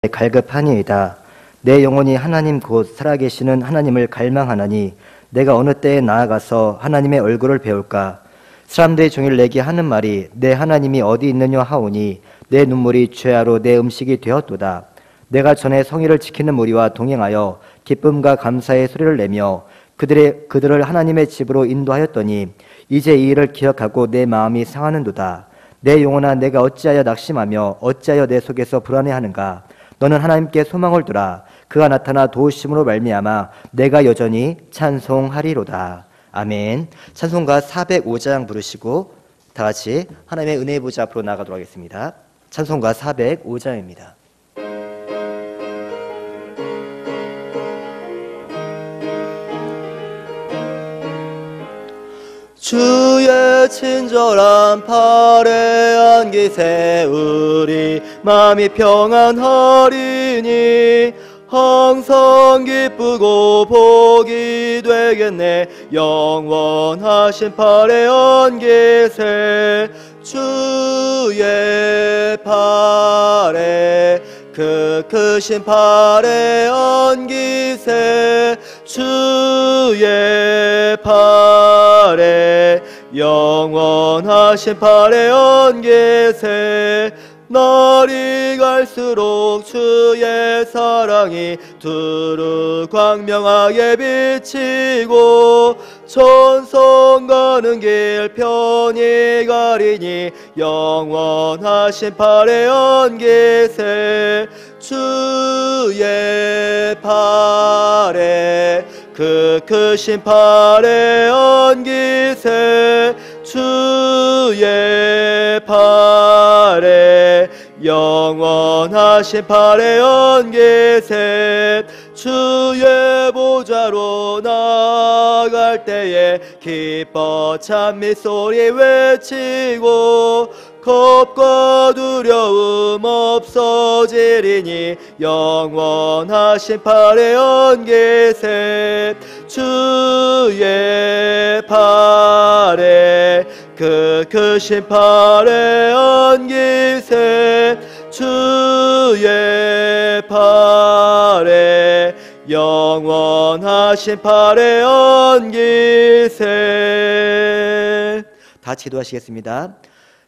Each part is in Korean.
갈급하니이다. 내 영혼이 하나님 곧 살아계시는 하나님을 갈망하나니 내가 어느 때에 나아가서 하나님의 얼굴을 배울까? 사람들의 종일 내게 하는 말이 내 하나님이 어디 있느냐 하오니 내 눈물이 죄아로 내 음식이 되었도다. 내가 전에 성의를 지키는 무리와 동행하여 기쁨과 감사의 소리를 내며 그들을 하나님의 집으로 인도하였더니 이제 이 일을 기억하고 내 마음이 상하는도다. 내 영혼아, 내가 어찌하여 낙심하며 어찌하여 내 속에서 불안해하는가? 너는 하나님께 소망을 두라. 그가 나타나 도우심으로 말미암아 내가 여전히 찬송하리로다. 아멘. 찬송가 405장 부르시고 다 같이 하나님의 은혜의 보좌 앞으로 나가도록 하겠습니다. 찬송가 405장입니다. 주의 친절한 팔에 안기 세우리 마음이 평안하리니 항상 기쁘고 복이 되겠네. 영원하신 팔에 안기세 주의 팔에 그 크신 팔에 안기세 주의 팔에 영원하신 팔에 안기세 날이 갈수록 주의 사랑이 두루 광명하게 비치고 천성 가는 길 편히 가리니 영원하신 팔에 안기세 주의 팔에 그 크신 팔에 안기세 주의 팔에 영원하신 팔에 안기세 주의 보좌로 나갈 때에 기뻐 찬미 소리 외치고 겁과 두려움 없어지리니 영원하신 팔에 안기세 주의 팔에 그 크신 팔에 안기세 주의 팔에 영원하신 팔에 안기세. 다 같이 기도하시겠습니다.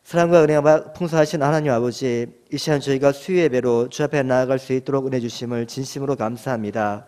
사랑과 은혜가 풍성하신 하나님 아버지, 이 시간 저희가 수요 예배로 주 앞에 나아갈 수 있도록 은혜 주심을 진심으로 감사합니다.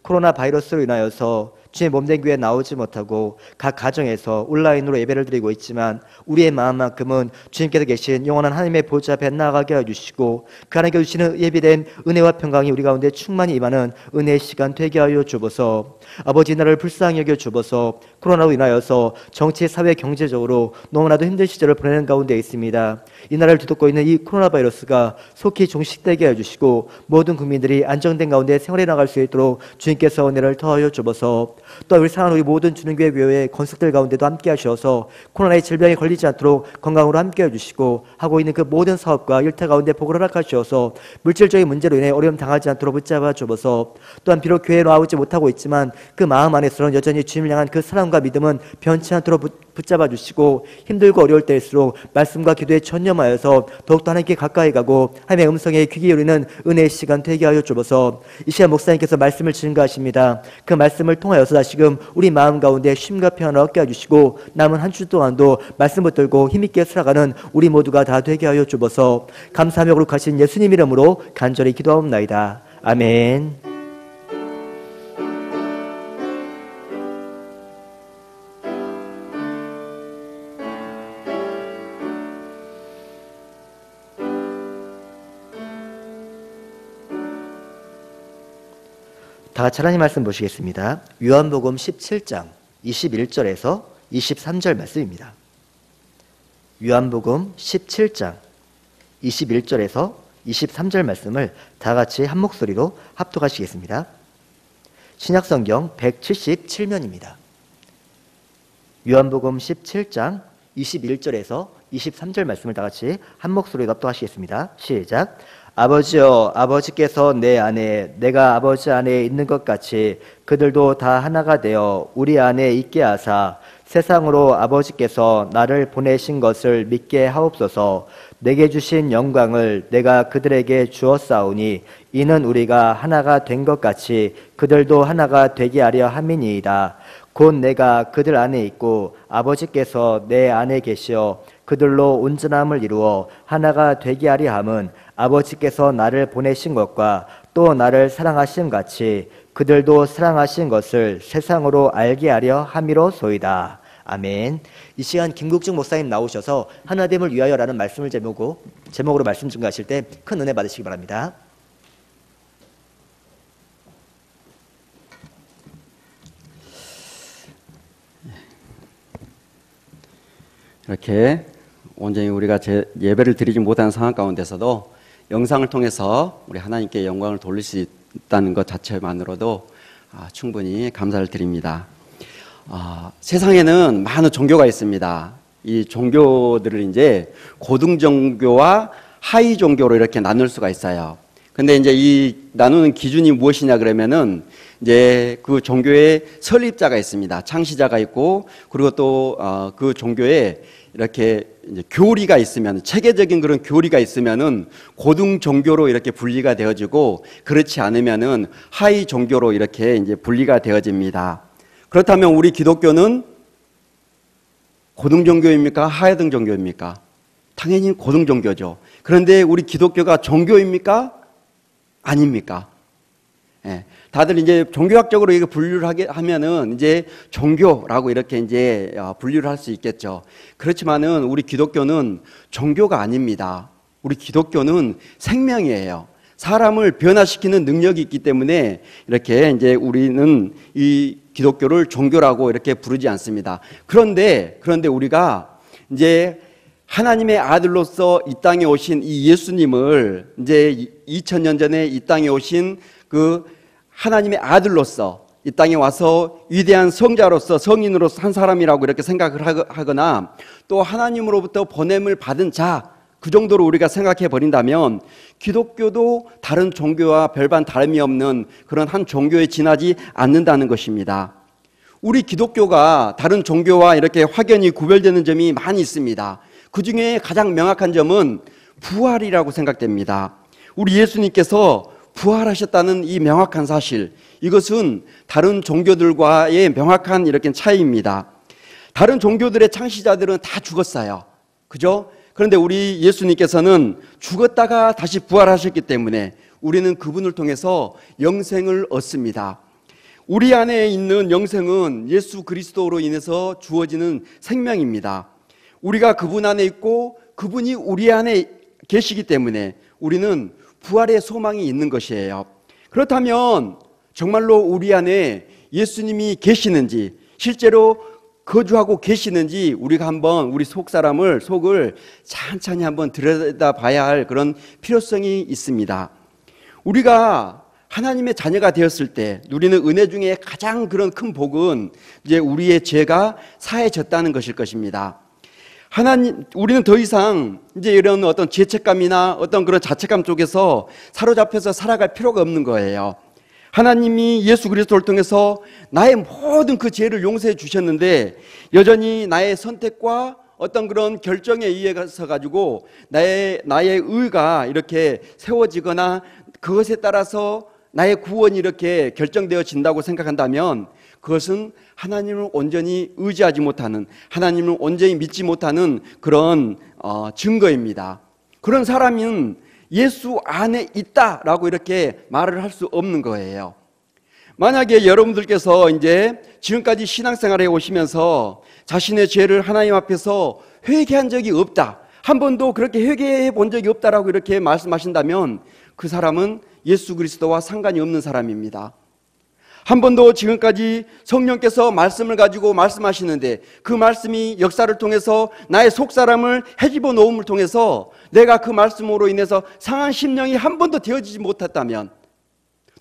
코로나 바이러스로 인하여서 주의 몸된 교회에 나오지 못하고 각 가정에서 온라인으로 예배를 드리고 있지만 우리의 마음만큼은 주님께서 계신 영원한 하나님의 보좌 앞에 나아가게 해주시고 그 하나님께 주시는 예비된 은혜와 평강이 우리 가운데 충만히 임하는 은혜의 시간 되게 하여 주옵소서. 아버지, 나라를 불쌍히 여겨 주옵소서. 코로나로 인하여서 정치, 사회, 경제적으로 너무나도 힘든 시절을 보내는 가운데 있습니다. 이 나라를 뒤덮고 있는 이 코로나 바이러스가 속히 종식되게 해주시고 모든 국민들이 안정된 가운데 생활해 나갈 수 있도록 주님께서 은혜를 더하여 주옵소서. 또 우리 사랑하는 우리 모든 주님교회 교회 건축들 가운데도 함께 하셔서 코로나의 질병에 걸리지 않도록 건강으로 함께 해주시고 하고 있는 그 모든 사업과 일터 가운데 복을 허락하셔서 물질적인 문제로 인해 어려움 당하지 않도록 붙잡아 주옵소서. 또한 비록 교회에 나오지 못하고 있지만 그 마음 안에서는 여전히 주님을 향한 그 사랑과 믿음은 변치 않도록 붙잡아 주시고 힘들고 어려울 때일수록 말씀과 기도에 전념하여서 더욱더 하나님께 가까이 가고 하나님의 음성에 귀 기울이는 은혜의 시간 되게 하여 주옵소서. 이 시간 목사님께서 말씀을 증거하십니다. 그 말씀을 통하여서 다시금 우리 마음 가운데 쉼과 평안을 얻게 해주시고 남은 한 주 동안도 말씀 붙들고 힘있게 살아가는 우리 모두가 다 되게 하여 주옵소서. 감사하며 거룩하신 예수님 이름으로 간절히 기도하옵나이다. 아멘. 다 같이 하나님 말씀 보시겠습니다. 요한복음 17장 21절에서 23절 말씀입니다. 요한복음 17장 21절에서 23절 말씀을 다 같이 한 목소리로 합독하시겠습니다. 신약성경 177면입니다. 요한복음 17장 21절에서 23절 말씀을 다 같이 한 목소리로 합독하시겠습니다. 시작. 아버지여, 아버지께서 내 안에 내가 아버지 안에 있는 것 같이 그들도 다 하나가 되어 우리 안에 있게 하사 세상으로 아버지께서 나를 보내신 것을 믿게 하옵소서. 내게 주신 영광을 내가 그들에게 주었사오니 이는 우리가 하나가 된 것 같이 그들도 하나가 되게 하려 함이니이다. 곧 내가 그들 안에 있고 아버지께서 내 안에 계시어 그들로 온전함을 이루어 하나가 되게 하려 함은 아버지께서 나를 보내신 것과 또 나를 사랑하신 같이 그들도 사랑하신 것을 세상으로 알게 하려 함이로소이다. 아멘. 이 시간 김국중 목사님 나오셔서 하나됨을 위하여라는 말씀을 제목으로 말씀 증거하실 때 큰 은혜 받으시기 바랍니다. 이렇게 온전히 우리가 예배를 드리지 못하는 상황 가운데서도 영상을 통해서 우리 하나님께 영광을 돌릴 수 있다는 것 자체만으로도 충분히 감사를 드립니다. 세상에는 많은 종교가 있습니다. 이 종교들을 이제 고등 종교와 하위 종교로 이렇게 나눌 수가 있어요. 근데 이제 이 나누는 기준이 무엇이냐 그러면은 이제 그 종교의 설립자가 있습니다. 창시자가 있고, 그리고 또 그 종교에 이렇게 이제 교리가 있으면, 체계적인 그런 교리가 있으면은 고등 종교로 이렇게 분리가 되어지고, 그렇지 않으면은 하위 종교로 이렇게 이제 분리가 되어집니다. 그렇다면 우리 기독교는 고등 종교입니까? 하등 종교입니까? 당연히 고등 종교죠. 그런데 우리 기독교가 종교입니까? 아닙니까? 예. 다들 이제 종교학적으로 이게 분류를 하면은 이제 종교라고 이렇게 이제 분류를 할 수 있겠죠. 그렇지만은 우리 기독교는 종교가 아닙니다. 우리 기독교는 생명이에요. 사람을 변화시키는 능력이 있기 때문에 이렇게 이제 우리는 이 기독교를 종교라고 이렇게 부르지 않습니다. 그런데 우리가 이제 하나님의 아들로서 이 땅에 오신 이 예수님을 이제 2000년 전에 이 땅에 오신 그 하나님의 아들로서 이 땅에 와서 위대한 성자로서 성인으로서 한 사람이라고 이렇게 생각을 하거나 또 하나님으로부터 보냄을 받은 자, 그 정도로 우리가 생각해 버린다면 기독교도 다른 종교와 별반 다름이 없는 그런 한 종교에 지나지 않는다는 것입니다. 우리 기독교가 다른 종교와 이렇게 확연히 구별되는 점이 많이 있습니다. 그 중에 가장 명확한 점은 부활이라고 생각됩니다. 우리 예수님께서 부활하셨다는 이 명확한 사실, 이것은 다른 종교들과의 명확한 이렇게 차이입니다. 다른 종교들의 창시자들은 다 죽었어요. 그죠? 그런데 우리 예수님께서는 죽었다가 다시 부활하셨기 때문에 우리는 그분을 통해서 영생을 얻습니다. 우리 안에 있는 영생은 예수 그리스도로 인해서 주어지는 생명입니다. 우리가 그분 안에 있고 그분이 우리 안에 계시기 때문에 우리는 부활의 소망이 있는 것이에요. 그렇다면 정말로 우리 안에 예수님이 계시는지, 실제로 거주하고 계시는지 우리가 한번 우리 속을 찬찬히 한번 들여다봐야 할 그런 필요성이 있습니다. 우리가 하나님의 자녀가 되었을 때 누리는 은혜 중에 가장 그런 큰 복은 이제 우리의 죄가 사해졌다는 것일 것입니다. 우리는 더 이상 이제 이런 어떤 죄책감이나 어떤 그런 자책감 쪽에서 사로잡혀서 살아갈 필요가 없는 거예요. 하나님이 예수 그리스도를 통해서 나의 모든 그 죄를 용서해 주셨는데 여전히 나의 선택과 어떤 그런 결정에 의해서 가지고 나의 의가 이렇게 세워지거나 그것에 따라서 나의 구원이 이렇게 결정되어진다고 생각한다면 그것은 하나님을 온전히 의지하지 못하는, 하나님을 온전히 믿지 못하는 그런 증거입니다. 그런 사람은 예수 안에 있다라고 이렇게 말을 할 수 없는 거예요. 만약에 여러분들께서 이제 지금까지 신앙생활에 오시면서 자신의 죄를 하나님 앞에서 회개한 적이 없다, 한 번도 그렇게 회개해 본 적이 없다라고 이렇게 말씀하신다면 그 사람은 예수 그리스도와 상관이 없는 사람입니다. 한 번도 지금까지 성령께서 말씀을 가지고 말씀하시는데 그 말씀이 역사를 통해서 나의 속사람을 헤집어 놓음을 통해서 내가 그 말씀으로 인해서 상한 심령이 한 번도 되어지지 못했다면,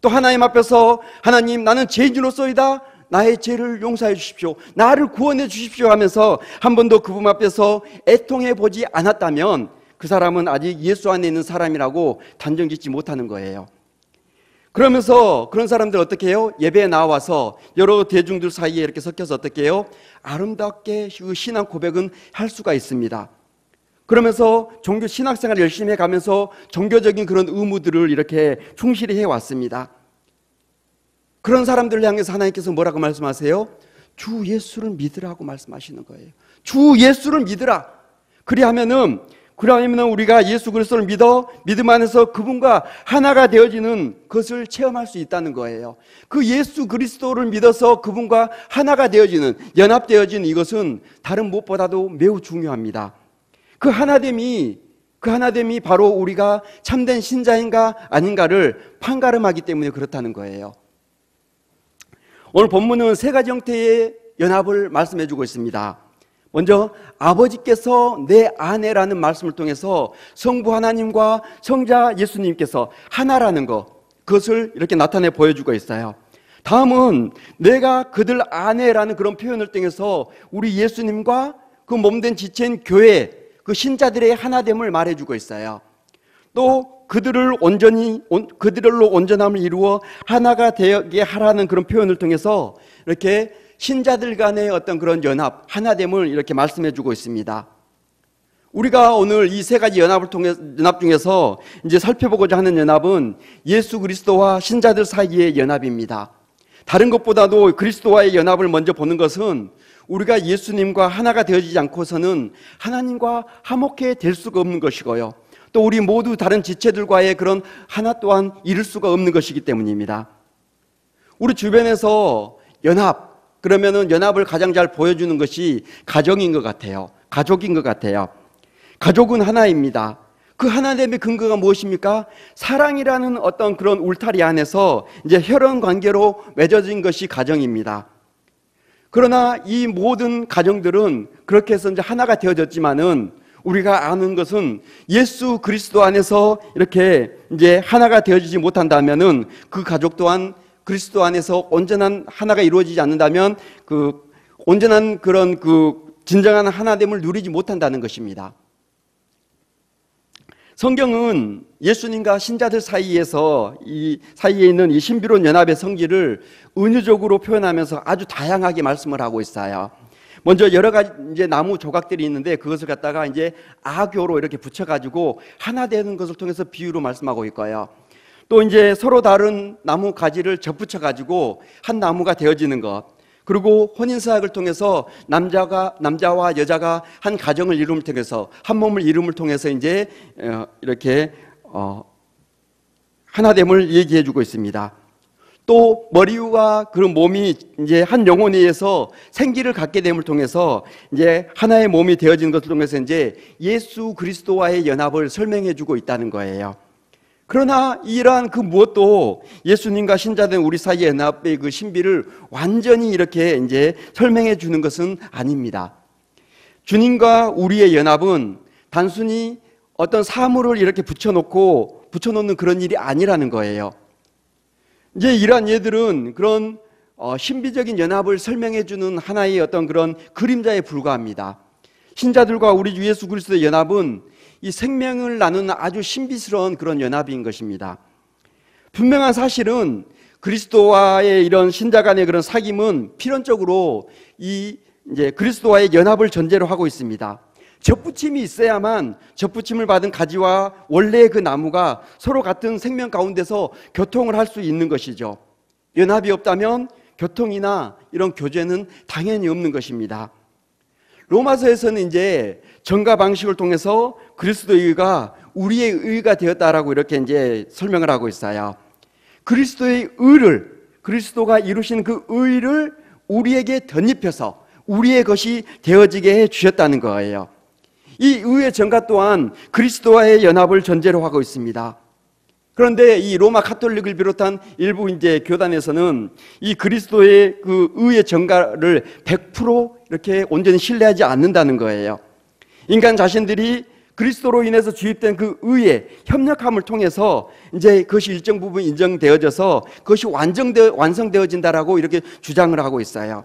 또 하나님 앞에서 하나님 나는 죄인으로서이다, 나의 죄를 용서해 주십시오, 나를 구원해 주십시오 하면서 한 번도 그분 앞에서 애통해 보지 않았다면 그 사람은 아직 예수 안에 있는 사람이라고 단정짓지 못하는 거예요. 그러면서 그런 사람들 어떻게 해요? 예배에 나와서 여러 대중들 사이에 이렇게 섞여서 어떻게 해요? 아름답게 그 신앙 고백은 할 수가 있습니다. 그러면서 종교 신학생활을 열심히 해가면서 종교적인 그런 의무들을 이렇게 충실히 해왔습니다. 그런 사람들을 향해서 하나님께서 뭐라고 말씀하세요? 주 예수를 믿으라고 말씀하시는 거예요. 주 예수를 믿으라. 그러면은 우리가 예수 그리스도를 믿음 안에서 그분과 하나가 되어지는 것을 체험할 수 있다는 거예요. 그 예수 그리스도를 믿어서 그분과 하나가 되어지는, 연합되어지는 이것은 다른 무엇보다도 매우 중요합니다. 그 하나됨이 바로 우리가 참된 신자인가 아닌가를 판가름하기 때문에 그렇다는 거예요. 오늘 본문은 세 가지 형태의 연합을 말씀해 주고 있습니다. 먼저 아버지께서 내 아내라는 말씀을 통해서 성부 하나님과 성자 예수님께서 하나라는 것, 그것을 이렇게 나타내 보여주고 있어요. 다음은 내가 그들 아내라는 그런 표현을 통해서 우리 예수님과 그 몸된 지체인 교회, 그 신자들의 하나됨을 말해주고 있어요. 또 그들로 온전함을 이루어 하나가 되게 하라는 그런 표현을 통해서 이렇게 신자들 간의 어떤 그런 연합, 하나됨을 이렇게 말씀해 주고 있습니다. 우리가 오늘 이 세 가지 연합 중에서 이제 살펴보고자 하는 연합은 예수 그리스도와 신자들 사이의 연합입니다. 다른 것보다도 그리스도와의 연합을 먼저 보는 것은 우리가 예수님과 하나가 되어지지 않고서는 하나님과 화목해 될 수가 없는 것이고요. 또 우리 모두 다른 지체들과의 그런 하나 또한 이룰 수가 없는 것이기 때문입니다. 우리 주변에서 그러면은 연합을 가장 잘 보여주는 것이 가정인 것 같아요. 가족인 것 같아요. 가족은 하나입니다. 그 하나됨의 근거가 무엇입니까? 사랑이라는 어떤 그런 울타리 안에서 이제 혈연 관계로 맺어진 것이 가정입니다. 그러나 이 모든 가정들은 그렇게 해서 이제 하나가 되어졌지만은 우리가 아는 것은 예수 그리스도 안에서 이렇게 이제 하나가 되어지지 못한다면은 그 가족 또한 그리스도 안에서 온전한 하나가 이루어지지 않는다면 그 온전한 그런 그 진정한 하나됨을 누리지 못한다는 것입니다. 성경은 예수님과 신자들 사이에서 이 사이에 있는 이 신비로운 연합의 성질을 은유적으로 표현하면서 아주 다양하게 말씀을 하고 있어요. 먼저 여러 가지 이제 나무 조각들이 있는데 그것을 갖다가 이제 아교로 이렇게 붙여가지고 하나 되는 것을 통해서 비유로 말씀하고 있고요. 또 이제 서로 다른 나무 가지를 접붙여가지고 한 나무가 되어지는 것. 그리고 혼인사역을 통해서 남자와 여자가 한 가정을 이룸을 통해서 한 몸을 이룸을 통해서 이제 이렇게 하나됨을 얘기해주고 있습니다. 또 머리와 그런 몸이 이제 한 영혼에 의해서 생기를 갖게 됨을 통해서 이제 하나의 몸이 되어지는 것을 통해서 이제 예수 그리스도와의 연합을 설명해주고 있다는 거예요. 그러나 이러한 그 무엇도 예수님과 신자된 우리 사이의 연합의 그 신비를 완전히 이렇게 이제 설명해 주는 것은 아닙니다. 주님과 우리의 연합은 단순히 어떤 사물을 이렇게 붙여놓는 그런 일이 아니라는 거예요. 이제 이러한 예들은 그런 신비적인 연합을 설명해 주는 하나의 어떤 그런 그림자에 불과합니다. 신자들과 우리 주 예수 그리스도의 연합은 이 생명을 나누는 아주 신비스러운 그런 연합인 것입니다. 분명한 사실은 그리스도와의 이런 신자 간의 그런 사귐은 필연적으로 이제 그리스도와의 연합을 전제로 하고 있습니다. 접붙임이 있어야만 접붙임을 받은 가지와 원래의 그 나무가 서로 같은 생명 가운데서 교통을 할 수 있는 것이죠. 연합이 없다면 교통이나 이런 교제는 당연히 없는 것입니다. 로마서에서는 이제 전가 방식을 통해서 그리스도의 의가 우리의 의가 되었다라고 이렇게 이제 설명을 하고 있어요. 그리스도의 의를, 그리스도가 이루신 그 의를 우리에게 덧입혀서 우리의 것이 되어지게 해 주셨다는 거예요. 이 의의 전가 또한 그리스도와의 연합을 전제로 하고 있습니다. 그런데 이 로마 카톨릭을 비롯한 일부 이제 교단에서는 이 그리스도의 그 의의 전가를 100% 이렇게 온전히 신뢰하지 않는다는 거예요. 인간 자신들이 그리스도로 인해서 주입된 그 의의 협력함을 통해서 이제 그것이 일정 부분 인정되어져서 그것이 완성되어진다라고 이렇게 주장을 하고 있어요.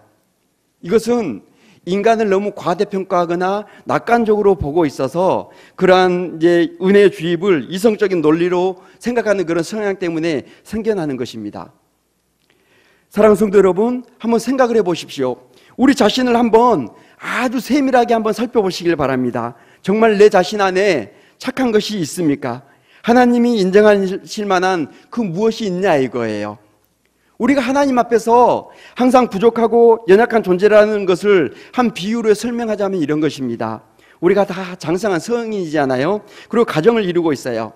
이것은 인간을 너무 과대평가하거나 낙관적으로 보고 있어서 그러한 이제 은혜의 주입을 이성적인 논리로 생각하는 그런 성향 때문에 생겨나는 것입니다. 사랑하는 성도 여러분, 한번 생각을 해보십시오. 우리 자신을 한번 아주 세밀하게 한번 살펴보시길 바랍니다. 정말 내 자신 안에 착한 것이 있습니까? 하나님이 인정하실 만한 그 무엇이 있냐 이거예요. 우리가 하나님 앞에서 항상 부족하고 연약한 존재라는 것을 한 비유로 설명하자면 이런 것입니다. 우리가 다 장성한 성인이잖아요. 그리고 가정을 이루고 있어요.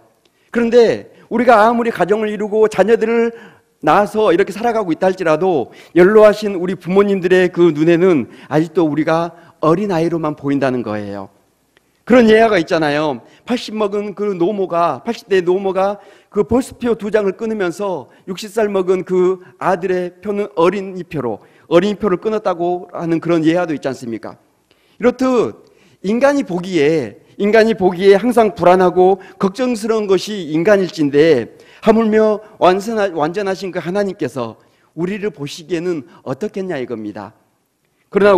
그런데 우리가 아무리 가정을 이루고 자녀들을 낳아서 이렇게 살아가고 있다 할지라도 연로하신 우리 부모님들의 그 눈에는 아직도 우리가 어린아이로만 보인다는 거예요. 그런 예화가 있잖아요. 80 먹은 그 노모가, 80대 노모가 그 보스표 2장을 끊으면서 60살 먹은 그 아들의 표는 어린이표를 끊었다고 하는 그런 예화도 있지 않습니까? 이렇듯 인간이 보기에 항상 불안하고 걱정스러운 것이 인간일진데 하물며 완전하신 그 하나님께서 우리를 보시기에는 어떻겠냐 이겁니다. 그러나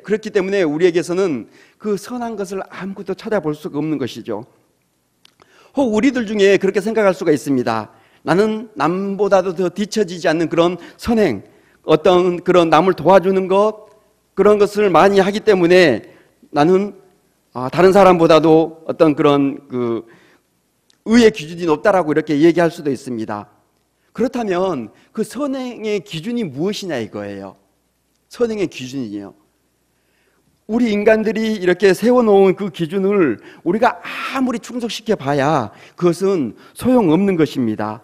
그렇기 때문에 우리에게서는 그 선한 것을 아무것도 찾아볼 수가 없는 것이죠. 혹 우리들 중에 그렇게 생각할 수가 있습니다. 나는 남보다도 더 뒤처지지 않는 그런 선행, 어떤 그런 남을 도와주는 것, 그런 것을 많이 하기 때문에 나는 다른 사람보다도 어떤 그런 그 의의 기준이 높다라고 이렇게 얘기할 수도 있습니다. 그렇다면 그 선행의 기준이 무엇이냐 이거예요. 선행의 기준이요. 우리 인간들이 이렇게 세워놓은 그 기준을 우리가 아무리 충족시켜 봐야 그것은 소용없는 것입니다.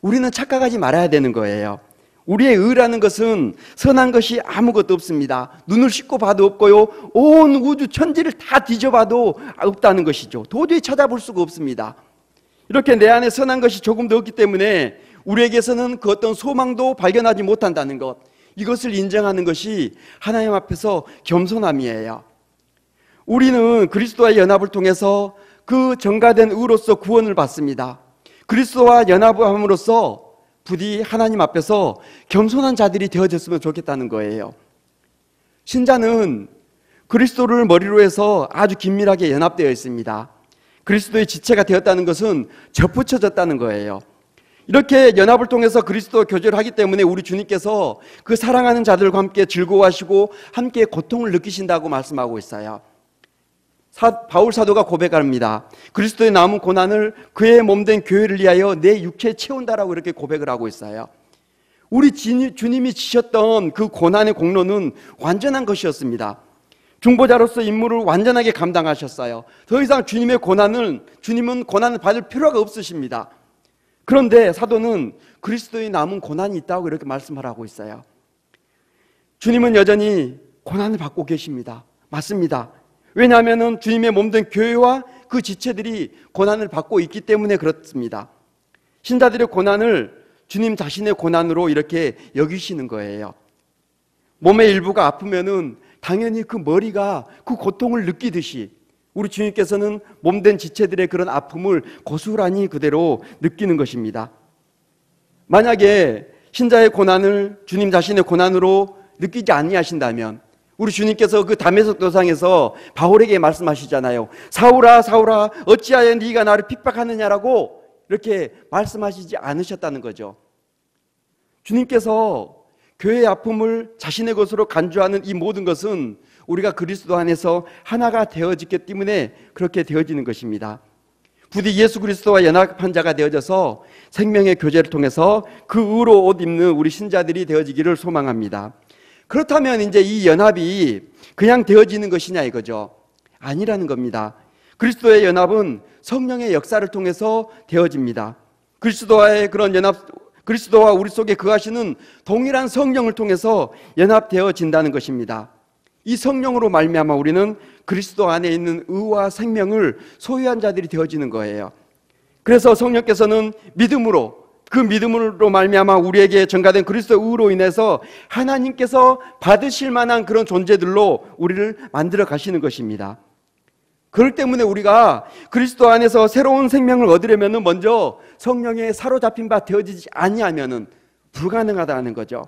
우리는 착각하지 말아야 되는 거예요. 우리의 의라는 것은 선한 것이 아무것도 없습니다. 눈을 씻고 봐도 없고요, 온 우주 천지를 다 뒤져봐도 없다는 것이죠. 도저히 찾아볼 수가 없습니다. 이렇게 내 안에 선한 것이 조금도 없기 때문에 우리에게서는 그 어떤 소망도 발견하지 못한다는 것, 이것을 인정하는 것이 하나님 앞에서 겸손함이에요. 우리는 그리스도와의 연합을 통해서 그 전가된 의로서 구원을 받습니다. 그리스도와 연합함으로써 부디 하나님 앞에서 겸손한 자들이 되어졌으면 좋겠다는 거예요. 신자는 그리스도를 머리로 해서 아주 긴밀하게 연합되어 있습니다. 그리스도의 지체가 되었다는 것은 접붙여졌다는 거예요. 이렇게 연합을 통해서 그리스도와 교제를 하기 때문에 우리 주님께서 그 사랑하는 자들과 함께 즐거워하시고 함께 고통을 느끼신다고 말씀하고 있어요. 바울 사도가 고백합니다. 그리스도의 남은 고난을 그의 몸된 교회를 위하여 내 육체에 채운다라고 이렇게 고백을 하고 있어요. 우리 주님이 지셨던 그 고난의 공로는 완전한 것이었습니다. 중보자로서 임무를 완전하게 감당하셨어요. 더 이상 주님은 고난을 받을 필요가 없으십니다. 그런데 사도는 그리스도의 남은 고난이 있다고 이렇게 말씀하라고 있어요. 주님은 여전히 고난을 받고 계십니다. 맞습니다. 왜냐하면 주님의 몸된 교회와 그 지체들이 고난을 받고 있기 때문에 그렇습니다. 신자들의 고난을 주님 자신의 고난으로 이렇게 여기시는 거예요. 몸의 일부가 아프면은 당연히 그 머리가 그 고통을 느끼듯이 우리 주님께서는 몸된 지체들의 그런 아픔을 고스란히 그대로 느끼는 것입니다. 만약에 신자의 고난을 주님 자신의 고난으로 느끼지 아니하신다면 우리 주님께서 그 다메섹 도상에서 바울에게 말씀하시잖아요. 사울아 사울아 어찌하여 네가 나를 핍박하느냐라고 이렇게 말씀하시지 않으셨다는 거죠. 주님께서 교회의 아픔을 자신의 것으로 간주하는 이 모든 것은 우리가 그리스도 안에서 하나가 되어지기 때문에 그렇게 되어지는 것입니다. 부디 예수 그리스도와 연합한 자가 되어져서 생명의 교제를 통해서 그 의로 옷 입는 우리 신자들이 되어지기를 소망합니다. 그렇다면 이제 이 연합이 그냥 되어지는 것이냐 이거죠. 아니라는 겁니다. 그리스도의 연합은 성령의 역사를 통해서 되어집니다. 그리스도와의 그런 연합, 그리스도와 우리 속에 거하시는 동일한 성령을 통해서 연합되어진다는 것입니다. 이 성령으로 말미암아 우리는 그리스도 안에 있는 의와 생명을 소유한 자들이 되어지는 거예요. 그래서 성령께서는 그 믿음으로 말미암아 우리에게 전가된 그리스도의 의로 인해서 하나님께서 받으실 만한 그런 존재들로 우리를 만들어 가시는 것입니다. 그렇기 때문에 우리가 그리스도 안에서 새로운 생명을 얻으려면 먼저 성령에 사로잡힌 바 되어지지 아니하면 불가능하다는 거죠.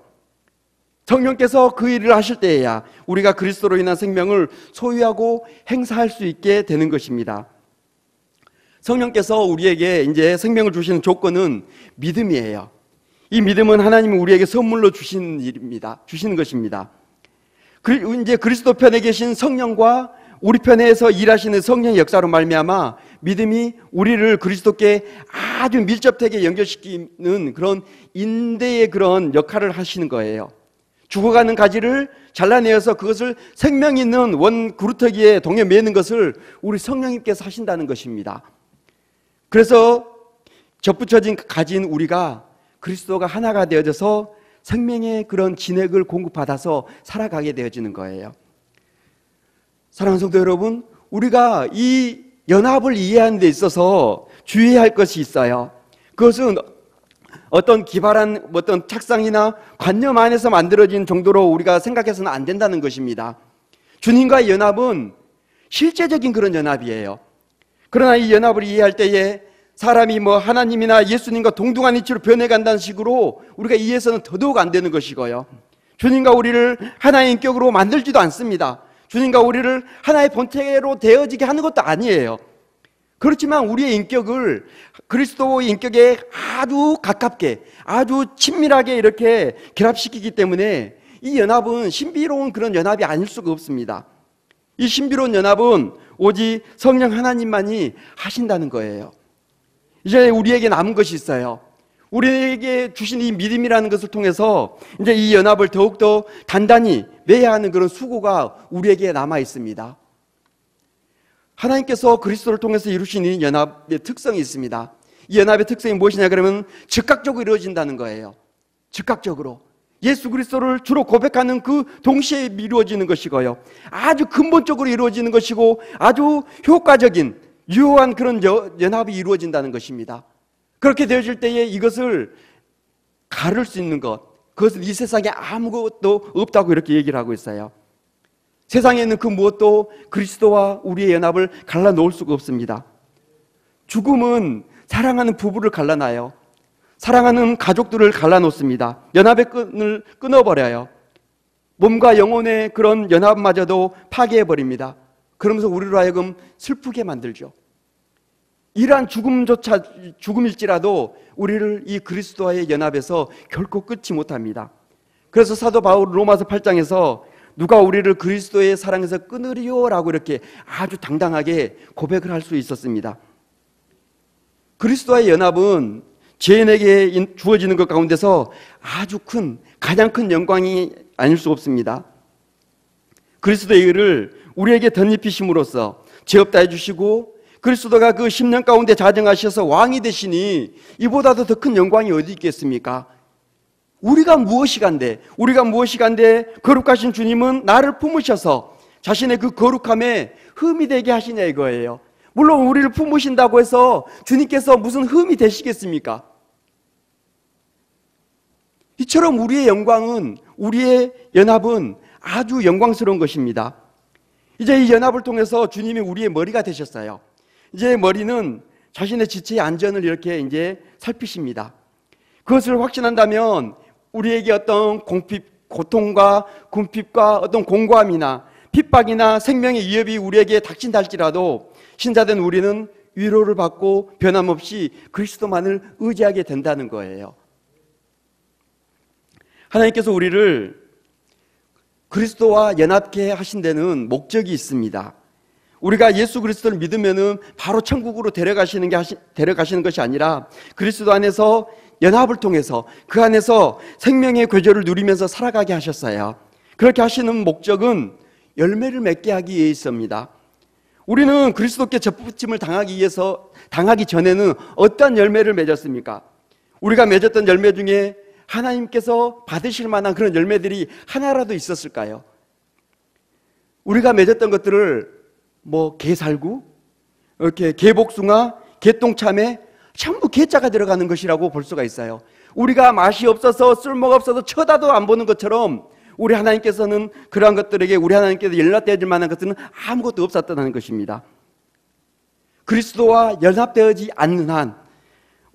성령께서 그 일을 하실 때에야 우리가 그리스도로 인한 생명을 소유하고 행사할 수 있게 되는 것입니다. 성령께서 우리에게 이제 생명을 주시는 조건은 믿음이에요. 이 믿음은 하나님이 우리에게 선물로 주시는 일입니다. 주시는 것입니다. 이제 그리스도 편에 계신 성령과 우리 편에서 일하시는 성령의 역사로 말미암아 믿음이 우리를 그리스도께 아주 밀접하게 연결시키는 그런 인대의 그런 역할을 하시는 거예요. 죽어가는 가지를 잘라내어서 그것을 생명 있는 원 그루터기에 동여 매는 것을 우리 성령님께서 하신다는 것입니다. 그래서 접붙여진 가진 우리가 그리스도가 하나가 되어져서 생명의 그런 진액을 공급받아서 살아가게 되어지는 거예요. 사랑하는 성도 여러분, 우리가 이 연합을 이해하는 데 있어서 주의해야 할 것이 있어요. 그것은 어떤 기발한 어떤 착상이나 관념 안에서 만들어진 정도로 우리가 생각해서는 안 된다는 것입니다. 주님과의 연합은 실제적인 그런 연합이에요. 그러나 이 연합을 이해할 때에 사람이 뭐 하나님이나 예수님과 동등한 이치로 변해간다는 식으로 우리가 이해해서는 더더욱 안 되는 것이고요. 주님과 우리를 하나의 인격으로 만들지도 않습니다. 주님과 우리를 하나의 본체로 되어지게 하는 것도 아니에요. 그렇지만 우리의 인격을 그리스도의 인격에 아주 가깝게, 아주 친밀하게 이렇게 결합시키기 때문에 이 연합은 신비로운 그런 연합이 아닐 수가 없습니다. 이 신비로운 연합은 오직 성령 하나님만이 하신다는 거예요. 이제 우리에게 남은 것이 있어요. 우리에게 주신 이 믿음이라는 것을 통해서 이제 이 연합을 더욱더 단단히 매야 하는 그런 수고가 우리에게 남아 있습니다. 하나님께서 그리스도를 통해서 이루신 이 연합의 특성이 있습니다. 이 연합의 특성이 무엇이냐 그러면 즉각적으로 이루어진다는 거예요. 즉각적으로 예수 그리스도를 주로 고백하는 그 동시에 이루어지는 것이고요, 아주 근본적으로 이루어지는 것이고 아주 효과적인 유효한 그런 연합이 이루어진다는 것입니다. 그렇게 되어질 때에 이것을 가를 수 있는 것, 그것은 이 세상에 아무것도 없다고 이렇게 얘기를 하고 있어요. 세상에는 그 무엇도 그리스도와 우리의 연합을 갈라놓을 수가 없습니다. 죽음은 사랑하는 부부를 갈라놔요. 사랑하는 가족들을 갈라놓습니다. 연합의 끈을 끊어버려요. 몸과 영혼의 그런 연합마저도 파괴해버립니다. 그러면서 우리로 하여금 슬프게 만들죠. 이러한 죽음일지라도 우리를 이 그리스도와의 연합에서 결코 끊지 못합니다. 그래서 사도 바울 로마서 8장에서 누가 우리를 그리스도의 사랑에서 끊으리요? 라고 이렇게 아주 당당하게 고백을 할 수 있었습니다. 그리스도와의 연합은 죄인에게 주어지는 것 가운데서 아주 가장 큰 영광이 아닐 수 없습니다. 그리스도의 의를 우리에게 덧입히심으로써 죄 없다 해주시고 그리스도가 그 10년 가운데 자정하셔서 왕이 되시니 이보다도 더 큰 영광이 어디 있겠습니까? 우리가 무엇이간데 거룩하신 주님은 나를 품으셔서 자신의 그 거룩함에 흠이 되게 하시냐 이거예요. 물론 우리를 품으신다고 해서 주님께서 무슨 흠이 되시겠습니까? 이처럼 우리의 영광은, 우리의 연합은 아주 영광스러운 것입니다. 이제 이 연합을 통해서 주님이 우리의 머리가 되셨어요. 이제 머리는 자신의 지체의 안전을 이렇게 이제 살피십니다. 그것을 확신한다면 우리에게 어떤 고통과 궁핍과 어떤 공고함이나 핍박이나 생명의 위협이 우리에게 닥친다 할지라도 신자된 우리는 위로를 받고 변함없이 그리스도만을 의지하게 된다는 거예요. 하나님께서 우리를 그리스도와 연합케 하신 데는 목적이 있습니다. 우리가 예수 그리스도를 믿으면은 바로 천국으로 데려가시는 것이 아니라 그리스도 안에서 연합을 통해서 그 안에서 생명의 괴조를 누리면서 살아가게 하셨어요. 그렇게 하시는 목적은 열매를 맺게 하기 위해 있습니다. 우리는 그리스도께 접붙임을 당하기 전에는 어떤 열매를 맺었습니까? 우리가 맺었던 열매 중에 하나님께서 받으실 만한 그런 열매들이 하나라도 있었을까요? 우리가 맺었던 것들을 게살구, 이렇게 개복숭아, 개똥참에 전부 개자가 들어가는 것이라고 볼 수가 있어요. 우리가 맛이 없어서 쓸모가 없어서 쳐다도 안 보는 것처럼 우리 하나님께서는 그러한 것들에게 우리 하나님께서 연락되어질 만한 것들은 아무것도 없었다는 것입니다. 그리스도와 연합되어지 않는 한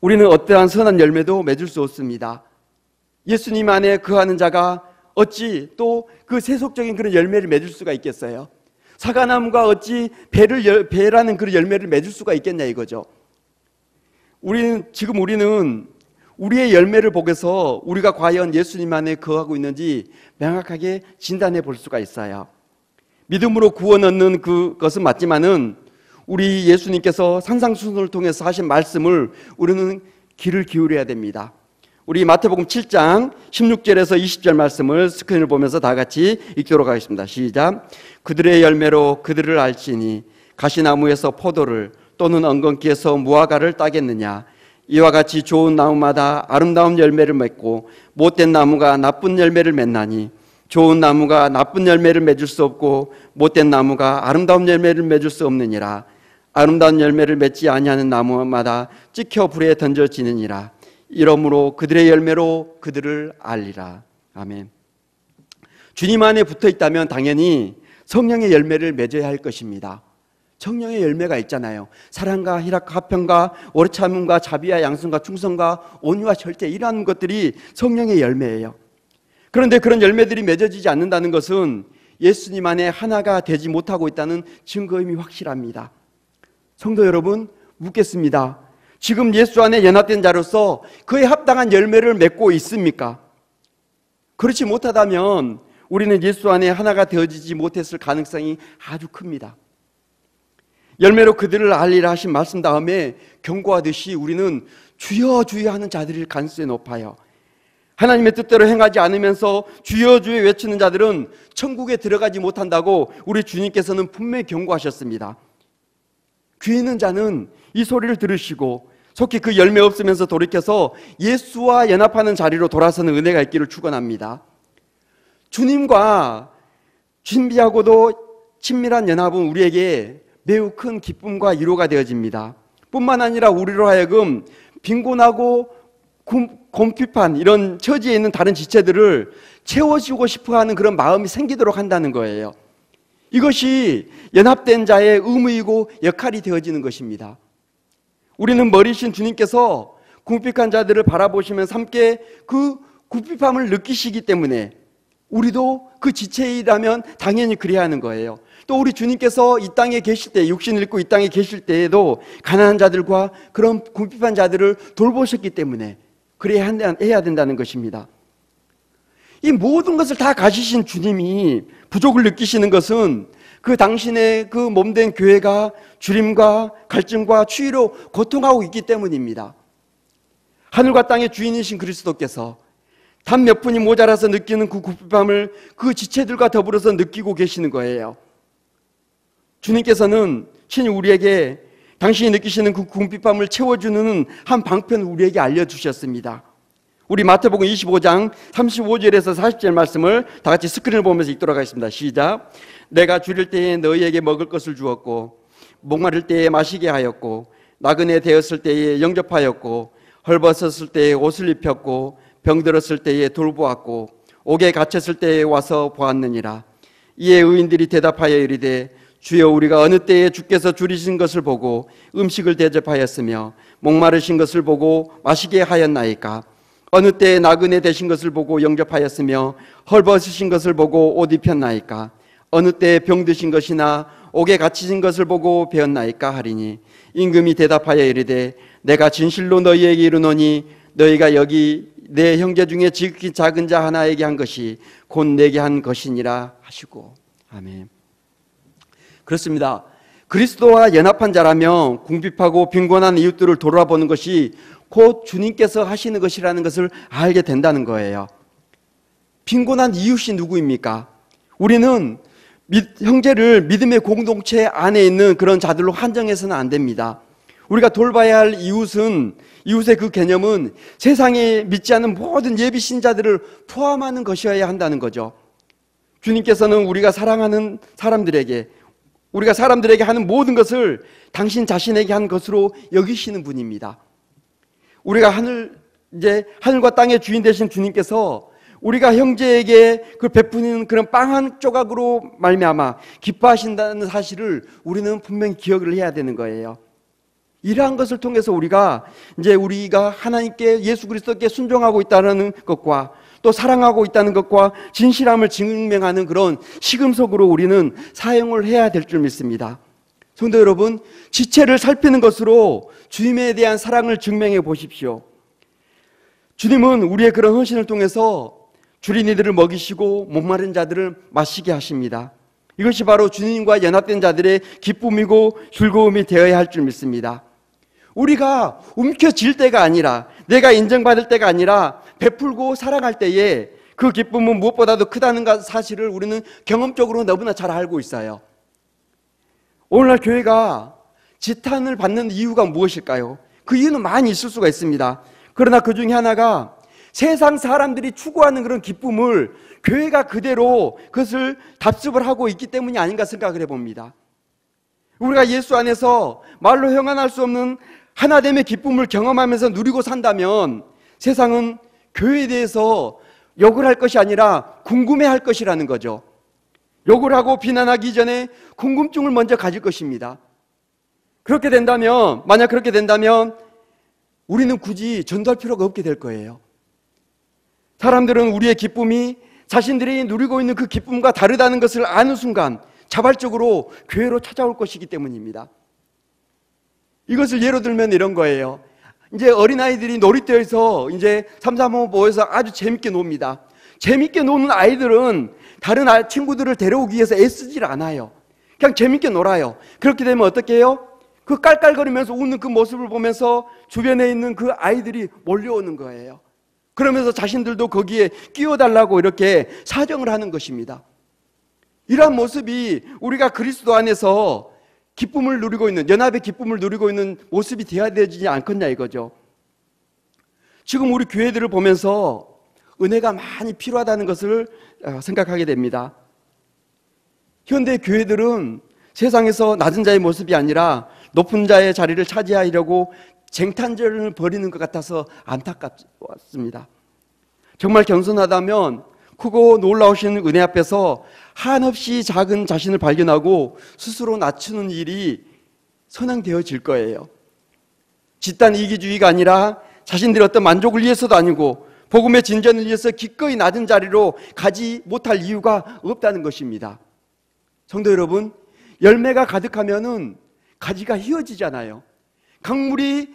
우리는 어떠한 선한 열매도 맺을 수 없습니다. 예수님 안에 거하는 자가 어찌 또 그 세속적인 그런 열매를 맺을 수가 있겠어요? 사과나무가 어찌 배라는 그런 열매를 맺을 수가 있겠냐 이거죠. 우리는 우리의 열매를 보고서 우리가 과연 예수님 안에 거하고 있는지 명확하게 진단해 볼 수가 있어요. 믿음으로 구원 얻는 그것은 맞지만은 우리 예수님께서 산상수훈을 통해서 하신 말씀을 우리는 귀를 기울여야 됩니다. 우리 마태복음 7장 16절에서 20절 말씀을 스크린을 보면서 다 같이 읽도록 하겠습니다. 시작. 그들의 열매로 그들을 알지니 가시나무에서 포도를 또는 엉겅퀴에서 무화과를 따겠느냐. 이와 같이 좋은 나무마다 아름다운 열매를 맺고 못된 나무가 나쁜 열매를 맺나니 좋은 나무가 나쁜 열매를 맺을 수 없고 못된 나무가 아름다운 열매를 맺을 수 없느니라. 아름다운 열매를 맺지 아니하는 나무마다 찍혀 불에 던져지느니라. 이러므로 그들의 열매로 그들을 알리라. 아멘. 주님 안에 붙어 있다면 당연히 성령의 열매를 맺어야 할 것입니다. 성령의 열매가 있잖아요. 사랑과 희락과 화평과 오래 참음과 자비와 양선과 충성과 온유와 절제, 이러한 것들이 성령의 열매예요. 그런데 그런 열매들이 맺어지지 않는다는 것은 예수님 안에 하나가 되지 못하고 있다는 증거임이 확실합니다. 성도 여러분, 묻겠습니다. 지금 예수 안에 연합된 자로서 그에 합당한 열매를 맺고 있습니까? 그렇지 못하다면 우리는 예수 안에 하나가 되어지지 못했을 가능성이 아주 큽니다. 열매로 그들을 알리라 하신 말씀 다음에 경고하듯이 우리는 주여 주여 하는 자들일 가능성이 높아요. 하나님의 뜻대로 행하지 않으면서 주여 주여 외치는 자들은 천국에 들어가지 못한다고 우리 주님께서는 분명히 경고하셨습니다. 귀 있는 자는 이 소리를 들으시고 속히 그 열매 없으면서 돌이켜서 예수와 연합하는 자리로 돌아서는 은혜가 있기를 축원합니다. 주님과 신비하고도 친밀한 연합은 우리에게 매우 큰 기쁨과 위로가 되어집니다. 뿐만 아니라 우리로 하여금 빈곤하고 곰핍한 이런 처지에 있는 다른 지체들을 채워주고 싶어하는 그런 마음이 생기도록 한다는 거예요. 이것이 연합된 자의 의무이고 역할이 되어지는 것입니다. 우리는 머리신 주님께서 궁핍한 자들을 바라보시면서 함께 그 궁핍함을 느끼시기 때문에 우리도 그 지체이라면 당연히 그래야 하는 거예요. 또 우리 주님께서 이 땅에 계실 때, 육신을 입고 이 땅에 계실 때에도 가난한 자들과 그런 궁핍한 자들을 돌보셨기 때문에 그래야 해야 된다는 것입니다. 이 모든 것을 다 가지신 주님이 부족을 느끼시는 것은 그 당신의 그 몸된 교회가 주림과 갈증과 추위로 고통하고 있기 때문입니다. 하늘과 땅의 주인이신 그리스도께서 단 몇 푼이 모자라서 느끼는 그 궁핍함을 그 지체들과 더불어서 느끼고 계시는 거예요. 주님께서는 친히 우리에게 당신이 느끼시는 그 궁핍함을 채워주는 한 방편을 우리에게 알려주셨습니다. 우리 마태복음 25장 35절에서 40절 말씀을 다 같이 스크린을 보면서 읽도록 하겠습니다. 시작. 내가 줄일 때에 너희에게 먹을 것을 주었고 목마를 때에 마시게 하였고 나그네 되었을 때에 영접하였고 헐벗었을 때에 옷을 입혔고 병들었을 때에 돌보았고 옥에 갇혔을 때에 와서 보았느니라. 이에 의인들이 대답하여 이르되 주여 우리가 어느 때에 주께서 줄이신 것을 보고 음식을 대접하였으며 목마르신 것을 보고 마시게 하였나이까. 어느 때에 나그네 되신 것을 보고 영접하였으며 헐벗으신 것을 보고 옷 입혔나이까. 어느 때에 병드신 것이나 옥에 갇히신 것을 보고 배웠나이까 하리니 임금이 대답하여 이르되 내가 진실로 너희에게 이르노니 너희가 여기 내 형제 중에 지극히 작은 자 하나에게 한 것이 곧 내게 한 것이니라 하시고. 아멘. 그렇습니다. 그리스도와 연합한 자라면 궁핍하고 빈곤한 이웃들을 돌아보는 것이 곧 주님께서 하시는 것이라는 것을 알게 된다는 거예요. 빈곤한 이웃이 누구입니까? 우리는 형제를 믿음의 공동체 안에 있는 그런 자들로 한정해서는 안 됩니다. 우리가 돌봐야 할 이웃의 그 개념은 세상에 믿지 않는 모든 예비 신자들을 포함하는 것이어야 한다는 거죠. 주님께서는 우리가 사랑하는 사람들에게, 우리가 사람들에게 하는 모든 것을 당신 자신에게 한 것으로 여기시는 분입니다. 우리가 하늘과 땅의 주인 되신 주님께서 우리가 형제에게 그 베푸는 그런 빵 한 조각으로 말미암아 기뻐하신다는 사실을 우리는 분명히 기억을 해야 되는 거예요. 이러한 것을 통해서 우리가 하나님께 예수 그리스도께 순종하고 있다는 것과 또 사랑하고 있다는 것과 진실함을 증명하는 그런 시금석으로 우리는 사용을 해야 될 줄 믿습니다. 성도 여러분, 지체를 살피는 것으로 주님에 대한 사랑을 증명해 보십시오. 주님은 우리의 그런 헌신을 통해서 주린이들을 먹이시고 목마른 자들을 마시게 하십니다. 이것이 바로 주님과 연합된 자들의 기쁨이고 즐거움이 되어야 할 줄 믿습니다. 우리가 움켜쥘 때가 아니라, 내가 인정받을 때가 아니라 베풀고 사랑할 때에 그 기쁨은 무엇보다도 크다는 사실을 우리는 경험적으로 너무나 잘 알고 있어요. 오늘날 교회가 지탄을 받는 이유가 무엇일까요? 그 이유는 많이 있을 수가 있습니다. 그러나 그 중에 하나가 세상 사람들이 추구하는 그런 기쁨을 교회가 그대로 그것을 답습을 하고 있기 때문이 아닌가 생각을 해봅니다. 우리가 예수 안에서 말로 형언할 수 없는 하나됨의 기쁨을 경험하면서 누리고 산다면 세상은 교회에 대해서 욕을 할 것이 아니라 궁금해할 것이라는 거죠. 욕을 하고 비난하기 전에 궁금증을 먼저 가질 것입니다. 그렇게 된다면, 만약 그렇게 된다면 우리는 굳이 전도할 필요가 없게 될 거예요. 사람들은 우리의 기쁨이 자신들이 누리고 있는 그 기쁨과 다르다는 것을 아는 순간 자발적으로 교회로 찾아올 것이기 때문입니다. 이것을 예로 들면 이런 거예요. 이제 어린아이들이 놀이터에서 이제 삼삼오오 모여서 아주 재밌게 놉니다. 재밌게 노는 아이들은 다른 친구들을 데려오기 위해서 애쓰질 않아요. 그냥 재밌게 놀아요. 그렇게 되면 어떻게 해요? 그 깔깔거리면서 웃는 그 모습을 보면서 주변에 있는 그 아이들이 몰려오는 거예요. 그러면서 자신들도 거기에 끼워달라고 이렇게 사정을 하는 것입니다. 이러한 모습이 우리가 그리스도 안에서 기쁨을 누리고 있는, 연합의 기쁨을 누리고 있는 모습이 되어야 되지 않겠냐 이거죠. 지금 우리 교회들을 보면서 은혜가 많이 필요하다는 것을 생각하게 됩니다. 현대 교회들은 세상에서 낮은 자의 모습이 아니라 높은 자의 자리를 차지하려고 쟁탈전을 벌이는 것 같아서 안타깝습니다. 정말 겸손하다면 크고 놀라우신 은혜 앞에서 한없이 작은 자신을 발견하고 스스로 낮추는 일이 선행되어질 거예요. 집단 이기주의가 아니라 자신들의 어떤 만족을 위해서도 아니고 복음의 진전을 위해서 기꺼이 낮은 자리로 가지 못할 이유가 없다는 것입니다. 성도 여러분, 열매가 가득하면은 가지가 휘어지잖아요. 강물이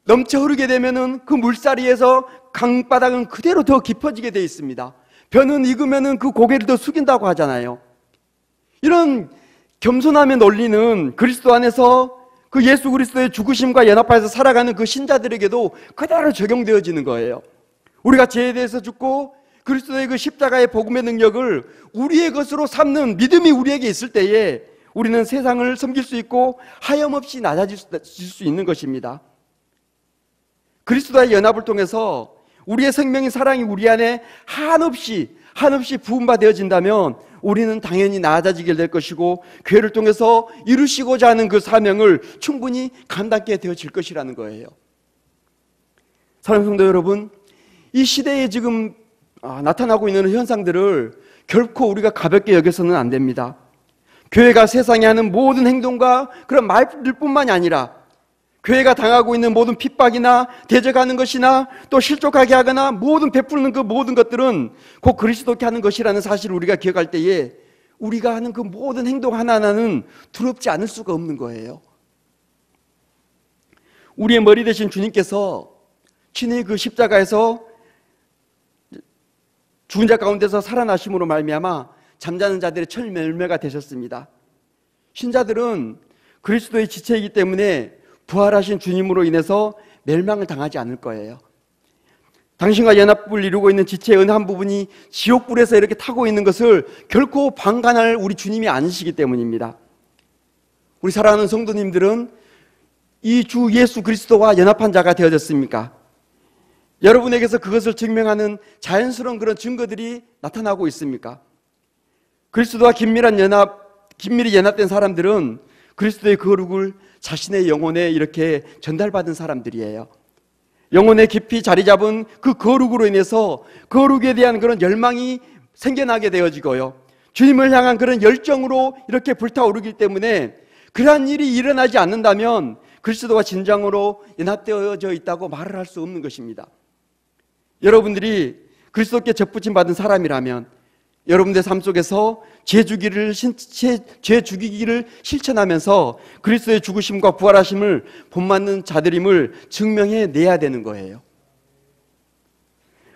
넘쳐 흐르게 되면은 그 물살이에서 강바닥은 그대로 더 깊어지게 되어 있습니다. 벼는 익으면은 그 고개를 더 숙인다고 하잖아요. 이런 겸손함의 논리는 그리스도 안에서 그 예수 그리스도의 죽으심과 연합하여서 살아가는 그 신자들에게도 그대로 적용되어지는 거예요. 우리가 죄에 대해서 죽고 그리스도의 그 십자가의 복음의 능력을 우리의 것으로 삼는 믿음이 우리에게 있을 때에 우리는 세상을 섬길 수 있고 하염없이 낮아질 수 있는 것입니다. 그리스도와의 연합을 통해서 우리의 생명의 사랑이 우리 안에 한없이 부음받아진다면 우리는 당연히 낮아지게 될 것이고 교회를 통해서 이루시고자 하는 그 사명을 충분히 감당하게 되어질 것이라는 거예요. 사랑하는 성도 여러분, 이 시대에 지금 나타나고 있는 현상들을 결코 우리가 가볍게 여겨서는 안 됩니다. 교회가 세상에 하는 모든 행동과 그런 말들뿐만이 아니라 교회가 당하고 있는 모든 핍박이나 대적하는 것이나 또 실족하게 하거나 모든 베푸는 그 모든 것들은 곧 그리스도께 하는 것이라는 사실을 우리가 기억할 때에 우리가 하는 그 모든 행동 하나하나는 두렵지 않을 수가 없는 거예요. 우리의 머리 되신 주님께서 친히 그 십자가에서 죽은 자 가운데서 살아나심으로 말미암아 잠자는 자들의 첫 열매가 되셨습니다. 신자들은 그리스도의 지체이기 때문에 부활하신 주님으로 인해서 멸망을 당하지 않을 거예요. 당신과 연합을 이루고 있는 지체의 어느 한 부분이 지옥불에서 이렇게 타고 있는 것을 결코 방관할 우리 주님이 아니시기 때문입니다. 우리 사랑하는 성도님들은 이 주 예수 그리스도와 연합한 자가 되어졌습니까? 여러분에게서 그것을 증명하는 자연스러운 그런 증거들이 나타나고 있습니까? 그리스도와 긴밀히 연합된 사람들은 그리스도의 거룩을 자신의 영혼에 이렇게 전달받은 사람들이에요. 영혼에 깊이 자리 잡은 그 거룩으로 인해서 거룩에 대한 그런 열망이 생겨나게 되어지고요. 주님을 향한 그런 열정으로 이렇게 불타오르기 때문에 그러한 일이 일어나지 않는다면 그리스도와 진정으로 연합되어져 있다고 말을 할 수 없는 것입니다. 여러분들이 그리스도께 접붙임 받은 사람이라면 여러분들 삶 속에서 죄 죽이기를 실천하면서 그리스도의 죽으심과 부활하심을 본받는 자들임을 증명해내야 되는 거예요.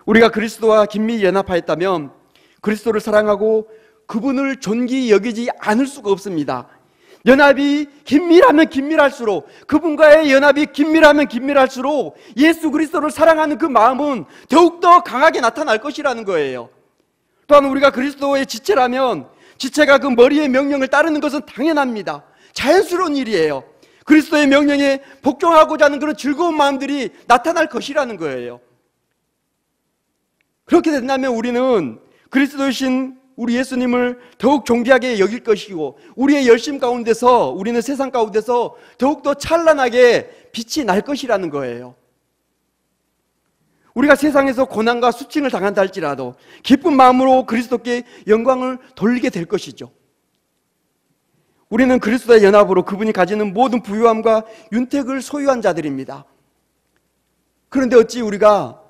우리가 그리스도와 긴밀히 연합하였다면 그리스도를 사랑하고 그분을 존귀히 여기지 않을 수가 없습니다. 연합이 긴밀하면 긴밀할수록, 그분과의 연합이 긴밀하면 긴밀할수록 예수 그리스도를 사랑하는 그 마음은 더욱더 강하게 나타날 것이라는 거예요. 또한 우리가 그리스도의 지체라면 지체가 그 머리의 명령을 따르는 것은 당연합니다. 자연스러운 일이에요. 그리스도의 명령에 복종하고자 하는 그런 즐거운 마음들이 나타날 것이라는 거예요. 그렇게 된다면 우리는 그리스도이신 우리 예수님을 더욱 존귀하게 여길 것이고, 우리의 열심 가운데서, 우리는 세상 가운데서 더욱더 찬란하게 빛이 날 것이라는 거예요. 우리가 세상에서 고난과 수칭을 당한다 할지라도 기쁜 마음으로 그리스도께 영광을 돌리게 될 것이죠. 우리는 그리스도의 연합으로 그분이 가지는 모든 부유함과 윤택을 소유한 자들입니다. 그런데 어찌 우리가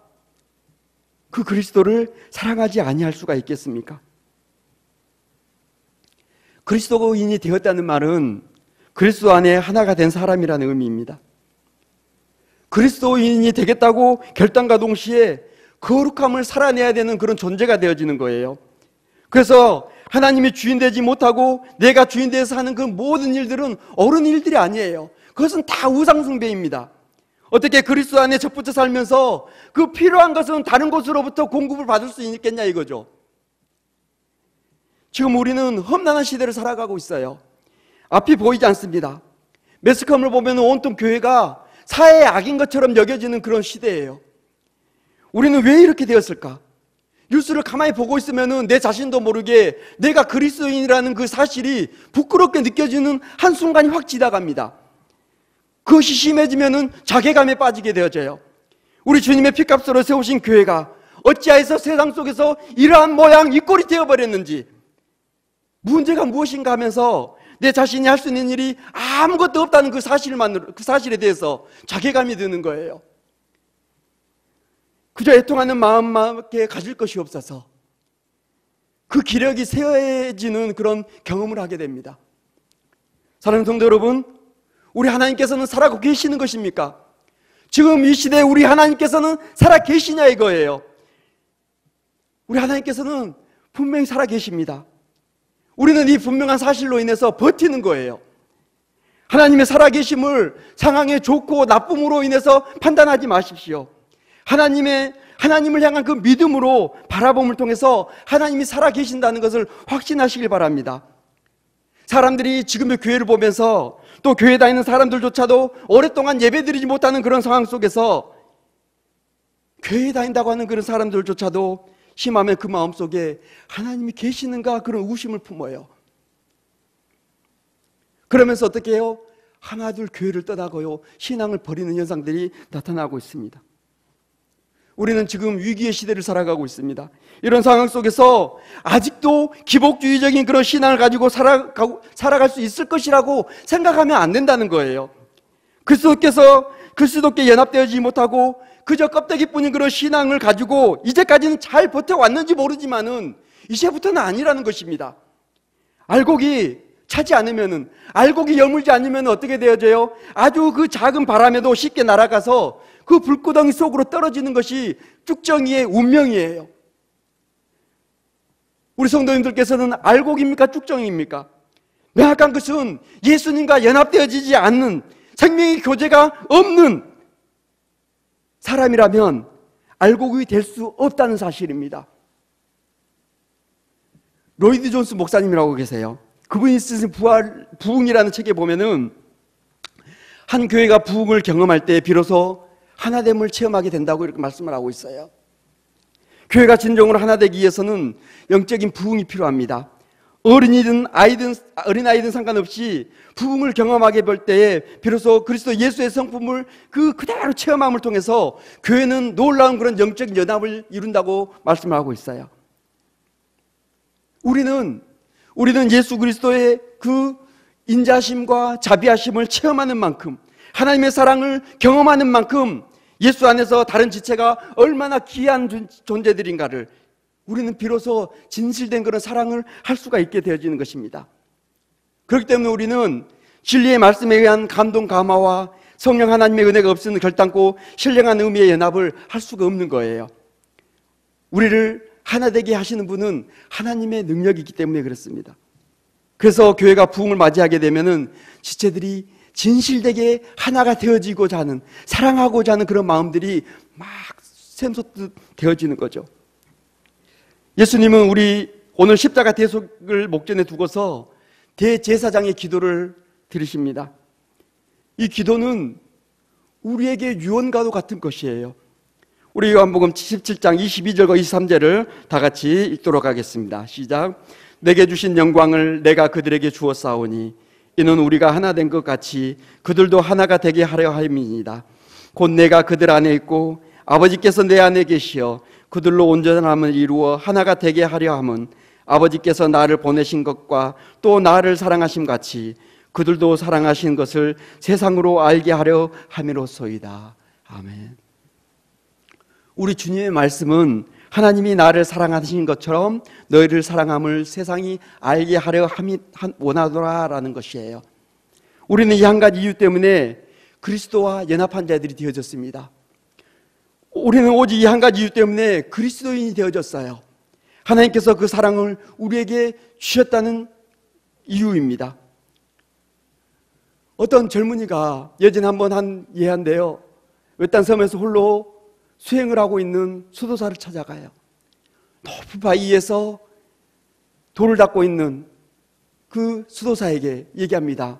그 그리스도를 사랑하지 아니할 수가 있겠습니까? 그리스도인이 되었다는 말은 그리스도 안에 하나가 된 사람이라는 의미입니다. 그리스도인이 되겠다고 결단과 동시에 거룩함을 살아내야 되는 그런 존재가 되어지는 거예요. 그래서 하나님이 주인 되지 못하고 내가 주인 되어서 하는 그 모든 일들은 옳은 일들이 아니에요. 그것은 다 우상숭배입니다. 어떻게 그리스도 안에 접붙여 살면서 그 필요한 것은 다른 곳으로부터 공급을 받을 수 있겠냐 이거죠. 지금 우리는 험난한 시대를 살아가고 있어요. 앞이 보이지 않습니다. 매스컴을 보면 온통 교회가 사회의 악인 것처럼 여겨지는 그런 시대예요. 우리는 왜 이렇게 되었을까? 뉴스를 가만히 보고 있으면 내 자신도 모르게 내가 그리스도인이라는 그 사실이 부끄럽게 느껴지는 한순간이 확 지나갑니다. 그것이 심해지면 자괴감에 빠지게 되어져요. 우리 주님의 피값으로 세우신 교회가 어찌하여서 세상 속에서 이러한 모양 이 꼴이 되어버렸는지, 문제가 무엇인가 하면서 내 자신이 할 수 있는 일이 아무것도 없다는 그 사실에 대해서 자괴감이 드는 거예요. 그저 애통하는 마음밖에 가질 것이 없어서 그 기력이 세어지는 그런 경험을 하게 됩니다. 사랑하는 성도 여러분, 우리 하나님께서는 살아고 계시는 것입니까? 지금 이 시대에 우리 하나님께서는 살아 계시냐 이거예요. 우리 하나님께서는 분명히 살아 계십니다. 우리는 이 분명한 사실로 인해서 버티는 거예요. 하나님의 살아계심을 상황의 좋고 나쁨으로 인해서 판단하지 마십시오. 하나님을 향한 그 믿음으로 바라봄을 통해서 하나님이 살아계신다는 것을 확신하시길 바랍니다. 사람들이 지금의 교회를 보면서 또 교회 다니는 사람들조차도 오랫동안 예배드리지 못하는 그런 상황 속에서 교회에 다닌다고 하는 그런 사람들조차도 심하면 그 마음속에 하나님이 계시는가 그런 의심을 품어요. 그러면서 어떻게 해요? 하나둘 교회를 떠나고요, 신앙을 버리는 현상들이 나타나고 있습니다. 우리는 지금 위기의 시대를 살아가고 있습니다. 이런 상황 속에서 아직도 기복주의적인 그런 신앙을 가지고 살아갈 수 있을 것이라고 생각하면 안 된다는 거예요. 그리스도께 연합되어지지 못하고 그저 껍데기뿐인 그런 신앙을 가지고 이제까지는 잘 버텨왔는지 모르지만은 이제부터는 아니라는 것입니다. 알곡이 차지 않으면은, 알곡이 여물지 않으면 어떻게 되어져요? 아주 그 작은 바람에도 쉽게 날아가서 그 불구덩이 속으로 떨어지는 것이 쭉정이의 운명이에요. 우리 성도님들께서는 알곡입니까? 쭉정이입니까? 명확한 것은 예수님과 연합되어지지 않는, 생명의 교제가 없는 사람이라면 알곡이 될 수 없다는 사실입니다. 로이드 존스 목사님이라고 계세요. 그분이 쓰신 부흥이라는 책에 보면은 한 교회가 부흥을 경험할 때 비로소 하나됨을 체험하게 된다고 이렇게 말씀을 하고 있어요. 교회가 진정으로 하나되기 위해서는 영적인 부흥이 필요합니다. 어린아이든 상관없이 부흥을 경험하게 볼 때에 비로소 그리스도 예수의 성품을 그대로 체험함을 통해서 교회는 놀라운 그런 영적인 연합을 이룬다고 말씀을 하고 있어요. 우리는 예수 그리스도의 그 인자심과 자비하심을 체험하는 만큼, 하나님의 사랑을 경험하는 만큼 예수 안에서 다른 지체가 얼마나 귀한 존재들인가를 우리는 비로소 진실된 그런 사랑을 할 수가 있게 되어지는 것입니다. 그렇기 때문에 우리는 진리의 말씀에 의한 감동 감화와 성령 하나님의 은혜가 없이는 결단코 신령한 의미의 연합을 할 수가 없는 거예요. 우리를 하나 되게 하시는 분은 하나님의 능력이기 때문에 그렇습니다. 그래서 교회가 부흥을 맞이하게 되면은 지체들이 진실되게 하나가 되어지고자 하는, 사랑하고자 하는 그런 마음들이 막 샘솟듯 되어지는 거죠. 예수님은 우리 오늘 십자가 대속을 목전에 두고서 대제사장의 기도를 드리십니다. 이 기도는 우리에게 유언과도 같은 것이에요. 우리 요한복음 17장 22절과 23절을 다 같이 읽도록 하겠습니다. 시작. 내게 주신 영광을 내가 그들에게 주었사오니 이는 우리가 하나 된 것 같이 그들도 하나가 되게 하려 함이니이다. 곧 내가 그들 안에 있고 아버지께서 내 안에 계시어 그들로 온전함을 이루어 하나가 되게 하려 함은 아버지께서 나를 보내신 것과 또 나를 사랑하심 같이 그들도 사랑하신 것을 세상으로 알게 하려 함이로소이다. 아멘. 우리 주님의 말씀은 하나님이 나를 사랑하신 것처럼 너희를 사랑함을 세상이 알게 하려 원하더라라는 것이에요. 우리는 이 한 가지 이유 때문에 그리스도와 연합한 자들이 되어졌습니다. 우리는 오직 이 한 가지 이유 때문에 그리스도인이 되어졌어요. 하나님께서 그 사랑을 우리에게 주셨다는 이유입니다. 어떤 젊은이가 예전에 한번 한 예한데요, 외딴 섬에서 홀로 수행을 하고 있는 수도사를 찾아가요. 높은 바위에서 돌을 닦고 있는 그 수도사에게 얘기합니다.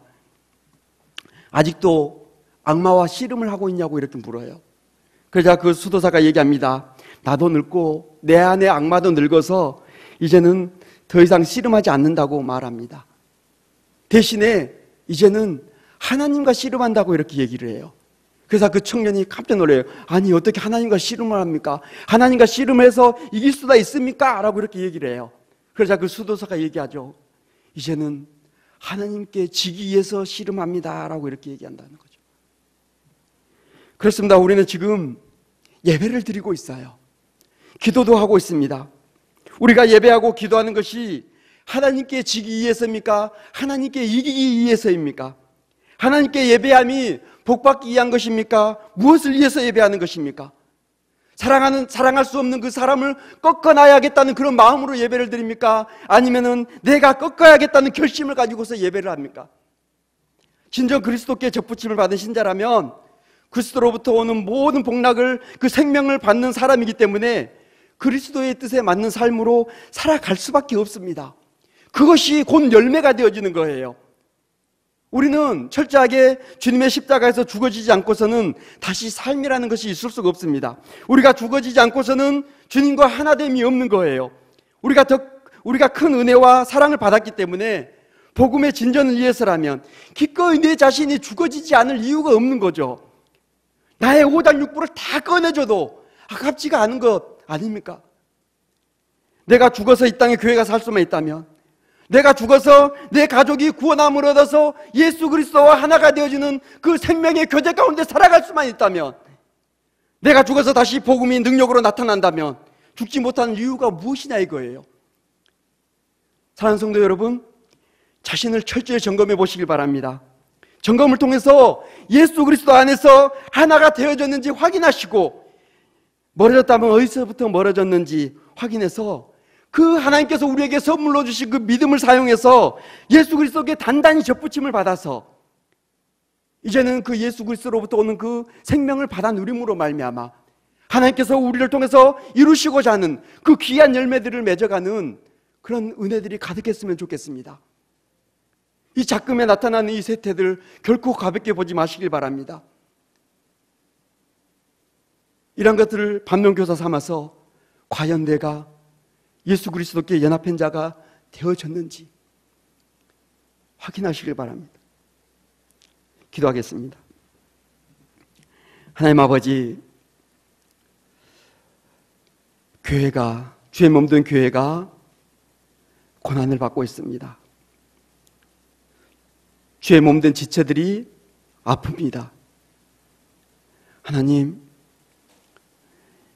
아직도 악마와 씨름을 하고 있냐고 이렇게 물어요. 그러자 그 수도사가 얘기합니다. 나도 늙고 내 안에 악마도 늙어서 이제는 더 이상 씨름하지 않는다고 말합니다. 대신에 이제는 하나님과 씨름한다고 이렇게 얘기를 해요. 그래서 그 청년이 깜짝 놀래요. 아니 어떻게 하나님과 씨름을 합니까? 하나님과 씨름해서 이길 수가 있습니까? 라고 이렇게 얘기를 해요. 그러자 그 수도사가 얘기하죠. 이제는 하나님께 지기 위해서 씨름합니다 라고 이렇게 얘기한다는 거죠. 그렇습니다. 우리는 지금 예배를 드리고 있어요. 기도도 하고 있습니다. 우리가 예배하고 기도하는 것이 하나님께 지기 위해서입니까? 하나님께 이기기 위해서입니까? 하나님께 예배함이 복받기 위한 것입니까? 무엇을 위해서 예배하는 것입니까? 사랑할 수 없는 그 사람을 꺾어놔야겠다는 그런 마음으로 예배를 드립니까? 아니면은 내가 꺾어야겠다는 결심을 가지고서 예배를 합니까? 진정 그리스도께 접붙임을 받은 신자라면 그리스도로부터 오는 모든 복락을, 그 생명을 받는 사람이기 때문에 그리스도의 뜻에 맞는 삶으로 살아갈 수밖에 없습니다. 그것이 곧 열매가 되어지는 거예요. 우리는 철저하게 주님의 십자가에서 죽어지지 않고서는 다시 삶이라는 것이 있을 수가 없습니다. 우리가 죽어지지 않고서는 주님과 하나됨이 없는 거예요. 우리가 큰 은혜와 사랑을 받았기 때문에 복음의 진전을 위해서라면 기꺼이 내 자신이 죽어지지 않을 이유가 없는 거죠. 나의 오장육부를 다 꺼내줘도 아깝지가 않은 것 아닙니까? 내가 죽어서 이 땅에 교회가 살 수만 있다면, 내가 죽어서 내 가족이 구원함을 얻어서 예수 그리스도와 하나가 되어지는 그 생명의 교제 가운데 살아갈 수만 있다면, 내가 죽어서 다시 복음이 능력으로 나타난다면 죽지 못하는 이유가 무엇이냐 이거예요. 사랑하는 성도 여러분, 자신을 철저히 점검해 보시길 바랍니다. 점검을 통해서 예수 그리스도 안에서 하나가 되어졌는지 확인하시고, 멀어졌다면 어디서부터 멀어졌는지 확인해서 그 하나님께서 우리에게 선물로 주신 그 믿음을 사용해서 예수 그리스도께 단단히 접붙임을 받아서 이제는 그 예수 그리스도로부터 오는 그 생명을 받아 누림으로 말미암아 하나님께서 우리를 통해서 이루시고자 하는 그 귀한 열매들을 맺어가는 그런 은혜들이 가득했으면 좋겠습니다. 이 작금에 나타나는 이 세태들 결코 가볍게 보지 마시길 바랍니다. 이런 것들을 반면교사 삼아서 과연 내가 예수 그리스도께 연합한 자가 되어졌는지 확인하시길 바랍니다. 기도하겠습니다. 하나님 아버지, 교회가, 주의 몸된 교회가 고난을 받고 있습니다. 주의 몸된 지체들이 아픕니다. 하나님,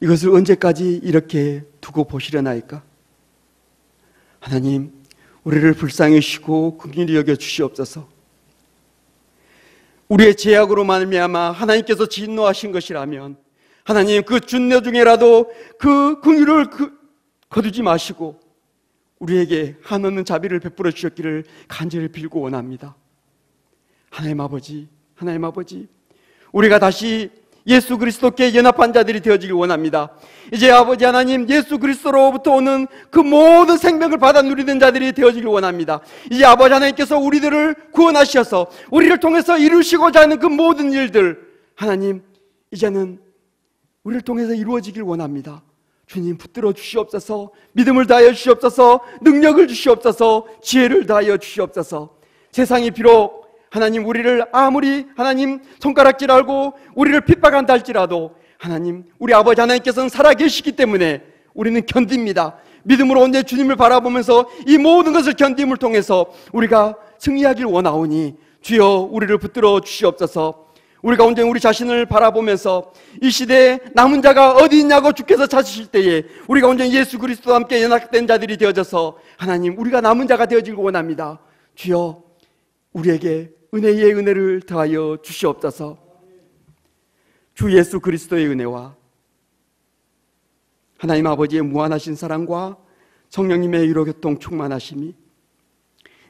이것을 언제까지 이렇게 두고 보시려나이까? 하나님, 우리를 불쌍히 여기시고 긍휼히 여겨 주시옵소서. 우리의 죄악으로 말미암아 하나님께서 진노하신 것이라면 하나님, 그 준내 중에라도 그 긍휼을 거두지 마시고 우리에게 한없는 자비를 베풀어 주셨기를 간절히 빌고 원합니다. 하나님 아버지, 하나님 아버지, 우리가 다시 예수 그리스도께 연합한 자들이 되어지길 원합니다. 이제 아버지 하나님, 예수 그리스도로부터 오는 그 모든 생명을 받아 누리는 자들이 되어지길 원합니다. 이제 아버지 하나님께서 우리들을 구원하셔서 우리를 통해서 이루시고자 하는 그 모든 일들, 하나님, 이제는 우리를 통해서 이루어지길 원합니다. 주님, 붙들어 주시옵소서. 믿음을 다하여 주시옵소서. 능력을 주시옵소서. 지혜를 다하여 주시옵소서. 세상이 비록 하나님 우리를 아무리 하나님 손가락질 알고 우리를 핍박한다 할지라도 하나님, 우리 아버지 하나님께서는 살아계시기 때문에 우리는 견딥니다. 믿음으로 언제 주님을 바라보면서 이 모든 것을 견딤을 통해서 우리가 승리하길 원하오니 주여 우리를 붙들어 주시옵소서. 우리가 언제 우리 자신을 바라보면서 이 시대에 남은 자가 어디 있냐고 주께서 찾으실 때에 우리가 언제 예수 그리스도와 함께 연합된 자들이 되어져서 하나님, 우리가 남은 자가 되어지길 원합니다. 주여 우리에게 은혜의 은혜를 더하여 주시옵소서. 주 예수 그리스도의 은혜와 하나님 아버지의 무한하신 사랑과 성령님의 위로교통 충만하심이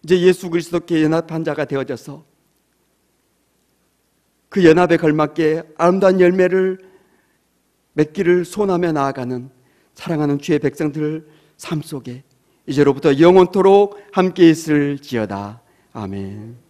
이제 예수 그리스도께 연합한 자가 되어져서 그 연합에 걸맞게 아름다운 열매를 맺기를 소원하며 나아가는 사랑하는 주의 백성들 삶 속에 이제로부터 영원토록 함께 있을지어다. 아멘.